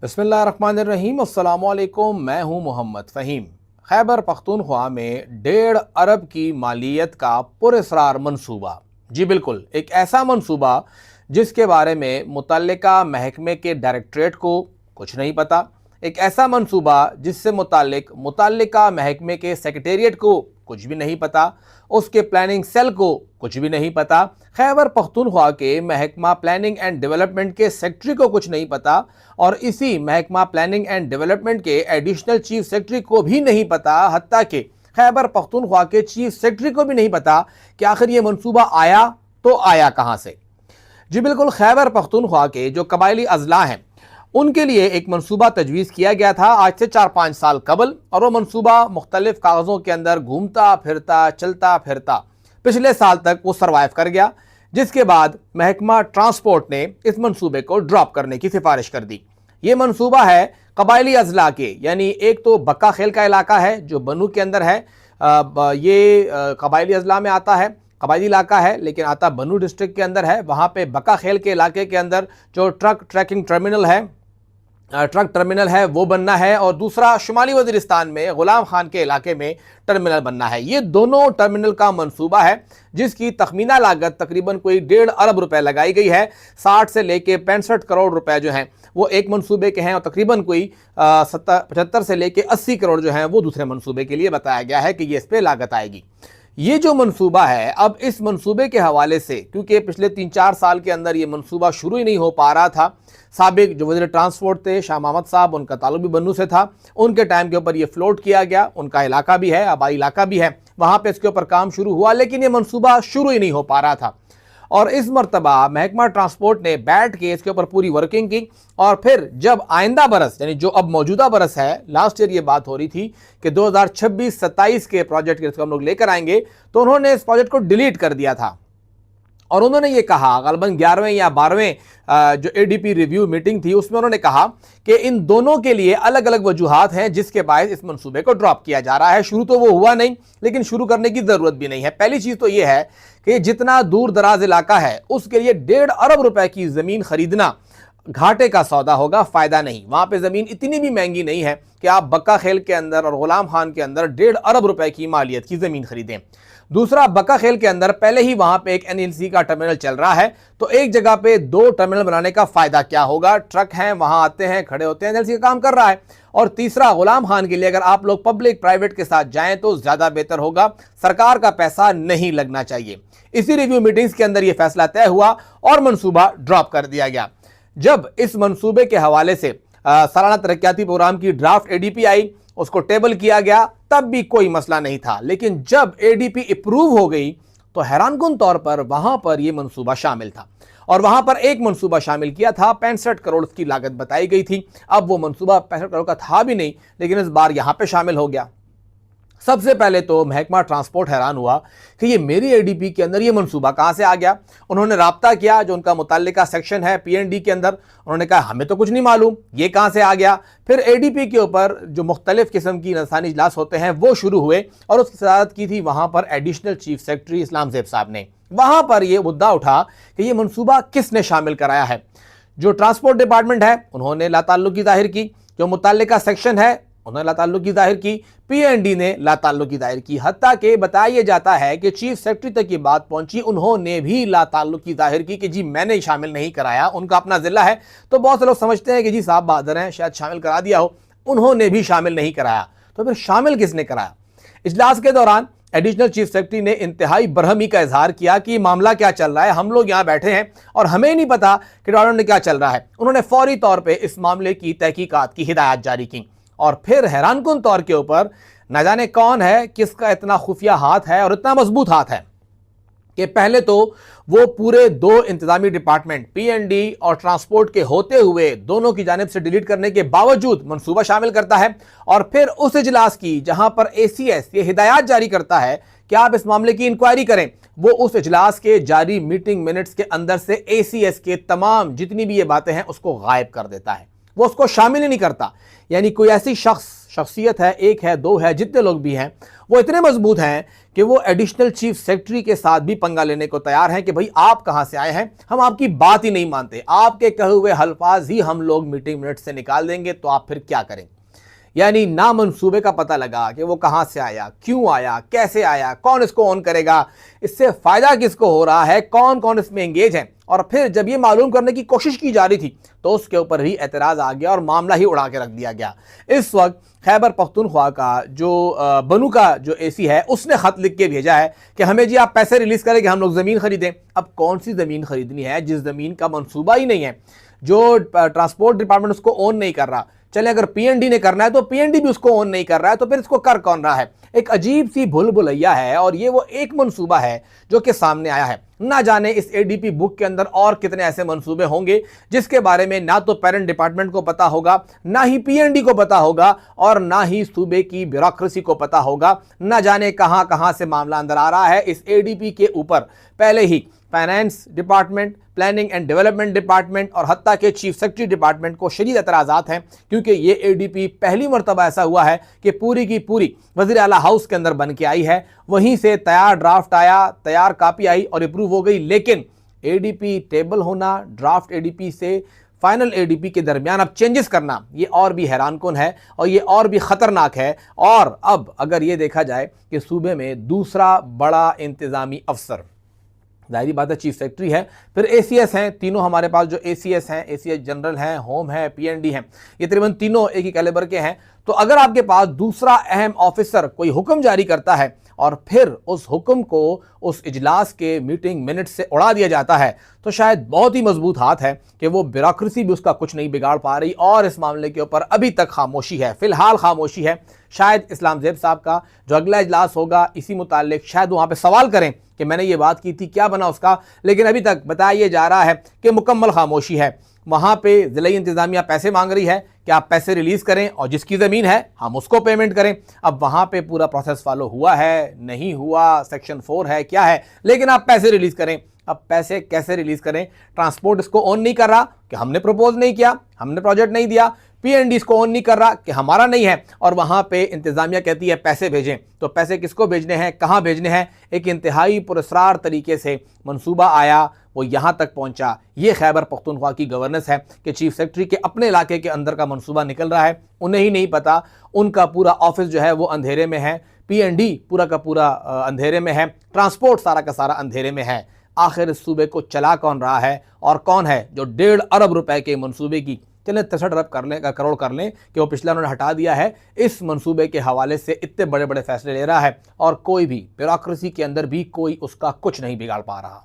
बिस्मिल्लाहिर्रहमानिर्रहीम। अस्सलामुअलैकुम। मैं हूं मोहम्मद फ़हीम। खैबर पख्तूनख्वा में 1.5 अरब की मालियत का पुरअसरार मंसूबा। जी बिल्कुल, एक ऐसा मंसूबा जिसके बारे में मुतल्लिका महकमे के डायरेक्टरेट को कुछ नहीं पता। एक ऐसा मंसूबा जिससे मुतल्लिका महकमे के सेक्रेटेरिएट को कुछ भी नहीं पता, उसके प्लानिंग सेल को कुछ भी नहीं पता, खैबर पख्तूनख्वा के महकमा प्लानिंग एंड डेवलपमेंट के सेक्रेटरी को कुछ नहीं पता, और इसी महकमा प्लानिंग एंड डेवलपमेंट के एडिशनल चीफ सेक्रेटरी को भी नहीं पता, हत्ता कि खैबर पख्तूनख्वा के चीफ सेक्रेटरी को भी नहीं पता कि आखिर ये मंसूबा आया तो आया कहां से। जी बिल्कुल, खैबर पख्तूनख्वा के जो कबायली अजला हैं उनके लिए एक मंसूबा तजवीज़ किया गया था आज से 4-5 साल कबल, और वो मंसूबा मुख्तलिफ कागज़ों के अंदर घूमता फिरता चलता फिरता पिछले साल तक वो सर्वाइव कर गया, जिसके बाद महकमा ट्रांसपोर्ट ने इस मंसूबे को ड्रॉप करने की सिफारिश कर दी। ये मंसूबा है कबायली अजला के, यानी एक तो बक्का खेल का इलाका है जो बनू के अंदर है, ये कबायली अजला में आता है, कबायली इलाका है लेकिन आता बनू डिस्ट्रिक्ट के अंदर है। वहाँ पे बक्का खेल के इलाके के अंदर जो ट्रैकिंग टर्मिनल है वो बनना है, और दूसरा शुमाली वज़ीरिस्तान में गुलाम खान के इलाके में टर्मिनल बनना है। ये दोनों टर्मिनल का मंसूबा है जिसकी तखमीना लागत तकरीबन कोई 1.5 अरब रुपए लगाई गई है। 60 से लेके 65 करोड़ रुपए जो हैं वो एक मंसूबे के हैं, और तकरीबन कोई 75 से लेके 80 करोड़ जो हैं वो दूसरे मंसूबे के लिए बताया गया है कि ये इस पर लागत आएगी। ये जो मंसूबा है, अब इस मंसूबे के हवाले से, क्योंकि पिछले 3-4 साल के अंदर ये मंसूबा शुरू ही नहीं हो पा रहा था, साबिक जो वज़ीर ट्रांसपोर्ट थे शाह महमूद साहब, उनका ताल्लुक भी बन्नू से था, उनके टाइम के ऊपर ये फ्लोट किया गया, उनका इलाका भी है, आबाई इलाका भी है, वहाँ पे इसके ऊपर काम शुरू हुआ, लेकिन ये मंसूबा शुरू ही नहीं हो पा रहा था। और इस मरतबा महकमा ट्रांसपोर्ट ने बैठ के इसके ऊपर पूरी वर्किंग की, और फिर जब आइंदा बरस यानी जो अब मौजूदा बरस है, लास्ट ईयर ये बात हो रही थी कि 2026-27 के प्रोजेक्ट के हम लोग लेकर आएंगे, तो उन्होंने इस प्रोजेक्ट को डिलीट कर दिया था। और उन्होंने ये कहा, गलबन 11वें या 12वें जो एडीपी रिव्यू मीटिंग थी उसमें उन्होंने कहा कि इन दोनों के लिए अलग अलग वजूहात हैं जिसके बायस इस मंसूबे को ड्रॉप किया जा रहा है। शुरू तो वो हुआ नहीं, लेकिन शुरू करने की ज़रूरत भी नहीं है। पहली चीज़ तो ये है कि जितना दूर दराज इलाका है उसके लिए 1.5 अरब रुपए की ज़मीन खरीदना घाटे का सौदा होगा, फ़ायदा नहीं। वहाँ पे ज़मीन इतनी भी महंगी नहीं है कि आप बक्का खेल के अंदर और गुलाम खान के अंदर 1.5 अरब रुपए की मालियत की ज़मीन खरीदें। दूसरा, बक्का खेल के अंदर पहले ही वहाँ पे एक एनएलसी का टर्मिनल चल रहा है, तो एक जगह पे 2 टर्मिनल बनाने का फ़ायदा क्या होगा। ट्रक हैं, वहाँ आते हैं, खड़े होते हैं, एनएलसी का काम कर रहा है। और तीसरा, गुलाम खान के लिए अगर आप लोग पब्लिक प्राइवेट के साथ जाएँ तो ज़्यादा बेहतर होगा, सरकार का पैसा नहीं लगना चाहिए। इसी रिव्यू मीटिंग्स के अंदर यह फैसला तय हुआ और मनसूबा ड्रॉप कर दिया गया। जब इस मंसूबे के हवाले से सालाना तरक्याती प्रोग्राम की ड्राफ्ट एडीपी आई, उसको टेबल किया गया, तब भी कोई मसला नहीं था, लेकिन जब एडीपी अप्रूव हो गई तो हैरानकुन तौर पर वहां पर यह मंसूबा शामिल था, और वहां पर एक मंसूबा शामिल किया था, 65 करोड़ की लागत बताई गई थी। अब वो मंसूबा 65 करोड़ का था भी नहीं, लेकिन इस बार यहां पे शामिल हो गया। सबसे पहले तो महकमा ट्रांसपोर्ट हैरान हुआ कि ये मेरी एडीपी के अंदर ये मंसूबा कहाँ से आ गया। उन्होंने राब्ता किया जो उनका मुतल्लिका सेक्शन है पीएनडी के अंदर, उन्होंने कहा हमें तो कुछ नहीं मालूम ये कहाँ से आ गया। फिर एडीपी के ऊपर जो मुख्तलिफ किस्म की इंसानी इजलास होते हैं वो शुरू हुए, और उसकी सदारत की थी वहाँ पर एडिशनल चीफ सेक्रेटरी इस्लाम ज़ेब साहब ने। वहाँ पर यह मुद्दा उठा कि ये मंसूबा किसने शामिल कराया है। जो ट्रांसपोर्ट डिपार्टमेंट है उन्होंने लाताल्लुकी जाहिर की, जो मुतल्लिका सेक्शन है उन्होंने लाताल्लुकी जाहिर की, पीएनडी ने लाताल्लुकी जाहिर की। हत्ता के बताया जाता है कि चीफ सेक्रेटरी तक ये बात पहुंची, उन्होंने भी लाताल्लुकी जाहिर की कि जी मैंने शामिल नहीं कराया, उनका अपना जिला है। तो बहुत से लोग समझते हैं कि जी साहब बहादुर हैं, शायद शामिल करा दिया हो, उन्होंने भी शामिल नहीं कराया। तो फिर शामिल किसने कराया। इजलास के दौरान एडिशनल चीफ सेक्रेटरी ने इंतहाई बरहमी का इजहार किया कि मामला क्या चल रहा है, हम लोग यहाँ बैठे हैं और हमें नहीं पता कि डिपार्टमेंट में क्या चल रहा है। उन्होंने फौरी तौर पर इस मामले की तहकीकात की हिदायत जारी की, और फिर हैरानकुन तौर के ऊपर न जाने कौन है, किसका इतना खुफिया हाथ है और इतना मजबूत हाथ है कि पहले तो वो पूरे 2 इंतजामी डिपार्टमेंट पीएनडी और ट्रांसपोर्ट के होते हुए दोनों की जानिब से डिलीट करने के बावजूद मंसूबा शामिल करता है, और फिर उस इजलास की जहां पर एसीएस ये हिदायत जारी करता है कि आप इस मामले की इंक्वायरी करें, वो उस इजलास के जारी मीटिंग मिनट्स के अंदर से एसीएस के तमाम जितनी भी ये बातें हैं उसको गायब कर देता है, वो उसको शामिल ही नहीं करता। यानी कोई ऐसी शख्स शख्सियत है, एक है, दो है, जितने लोग भी हैं वो इतने मजबूत हैं कि वो एडिशनल चीफ सेक्रेटरी के साथ भी पंगा लेने को तैयार हैं कि भाई आप कहां से आए हैं, हम आपकी बात ही नहीं मानते, आपके कहे हुए अल्फाज ही हम लोग मीटिंग मिनट से निकाल देंगे, तो आप फिर क्या करें। यानी ना मंसूबे का पता लगा कि वो कहां से आया, क्यों आया, कैसे आया, कौन इसको ऑन करेगा, इससे फायदा किसको हो रहा है, कौन कौन इसमें एंगेज है। और फिर जब ये मालूम करने की कोशिश की जा रही थी तो उसके ऊपर ही एतराज आ गया और मामला ही उड़ा के रख दिया गया। इस वक्त खैबर पख्तूनख्वा का जो बनू का जो एसी है उसने खत लिख के भेजा है कि हमें जी आप पैसे रिलीज करें कि हम लोग जमीन खरीदें। अब कौन सी जमीन खरीदनी है जिस जमीन का मंसूबा ही नहीं है, जो ट्रांसपोर्ट डिपार्टमेंट उसको ओन नहीं कर रहा। चले अगर पीएनडी ने करना है तो पीएनडी भी उसको ओन नहीं कर रहा है, तो फिर इसको कर कौन रहा है। एक अजीब सी भूल भुलैया है और ये वो एक मंसूबा है जो कि सामने आया है। ना जाने इस एडीपी बुक के अंदर और कितने ऐसे मंसूबे होंगे जिसके बारे में ना तो पेरेंट डिपार्टमेंट को पता होगा, ना ही पीएनडी को पता होगा और ना ही सूबे की ब्यूरोक्रेसी को पता होगा। ना जाने कहां कहां से मामला अंदर आ रहा है। इस एडीपी के ऊपर पहले ही finance department, planning and development department और हत्ता के चीफ सेक्रेटरी डिपार्टमेंट को शदीद एतराज़ात हैं, क्योंकि ये एडीपी पहली मरतबा ऐसा हुआ है कि पूरी की पूरी वज़ीर आला हाउस के अंदर बन के आई है, वहीं से तैयार ड्राफ्ट आया, तैयार कापी आई और अप्रूव हो गई। लेकिन एडीपी टेबल होना, ड्राफ्ट एडीपी से फाइनल एडीपी के दरमियान अब चेंजेस करना, ये और भी हैरानकुन है और ये और भी ख़तरनाक है। और अब अगर ये देखा जाए कि सूबे में दूसरा बड़ा इंतज़ामी अफसर, जाहिर बात है चीफ सेक्रेटरी है, फिर एसीएस हैं, तीनों हमारे पास जो एसीएस हैं, एसीएस जनरल हैं, होम है, पीएनडी हैं, ये तकरीबन तीनों एक ही कैलिबर के हैं। तो अगर आपके पास दूसरा अहम ऑफिसर कोई हुक्म जारी करता है और फिर उस हुक्म को उस इजलास के मीटिंग मिनट से उड़ा दिया जाता है, तो शायद बहुत ही मजबूत हाथ है कि वो ब्यूरोक्रेसी भी उसका कुछ नहीं बिगाड़ पा रही और इस मामले के ऊपर अभी तक खामोशी है, फिलहाल खामोशी है। शायद इस्लाम ज़ेब साहब का जो अगला इजलास होगा इसी मुताल्लिक शायद वहाँ पे सवाल करें कि मैंने ये बात की थी, क्या बना उसका, लेकिन अभी तक बताया ये जा रहा है कि मुकम्मल खामोशी है। वहाँ पे ज़िला इंतज़ामिया पैसे मांग रही है कि आप पैसे रिलीज़ करें और जिसकी ज़मीन है हम उसको पेमेंट करें। अब वहाँ पे पूरा प्रोसेस फॉलो हुआ है, नहीं हुआ, सेक्शन 4 है, क्या है, लेकिन आप पैसे रिलीज़ करें। अब पैसे कैसे रिलीज़ करें, ट्रांसपोर्ट इसको ऑन नहीं कर रहा कि हमने प्रपोज नहीं किया, हमने प्रोजेक्ट नहीं दिया, पीएनडी इसको ऑन नहीं कर रहा कि हमारा नहीं है, और वहाँ पे इंतज़ामिया कहती है पैसे भेजें। तो पैसे किसको भेजने हैं, कहाँ भेजने हैं, एक इंतहाई पुरस्कार तरीके से मंसूबा आया, वो यहाँ तक पहुँचा। ये खैबर पख्तूनख्वा की गवर्नेंस है कि चीफ सेक्रेटरी के अपने इलाके के अंदर का मंसूबा निकल रहा है, उन्हें ही नहीं पता, उनका पूरा ऑफिस जो है वो अंधेरे में है, पीएनडी पूरा का पूरा अंधेरे में है, ट्रांसपोर्ट सारा का सारा अंधेरे में है। आखिर इस सूबे को चला कौन रहा है और कौन है जो 1.5 अरब रुपए के मंसूबे की, चलें 63 अरब कर लें, करोड़ कर लें कि वो पिछला उन्होंने हटा दिया है, इस मंसूबे के हवाले से इतने बड़े बड़े फैसले ले रहा है और कोई भी ब्यूरोक्रेसी के अंदर भी कोई उसका कुछ नहीं बिगाड़ पा रहा।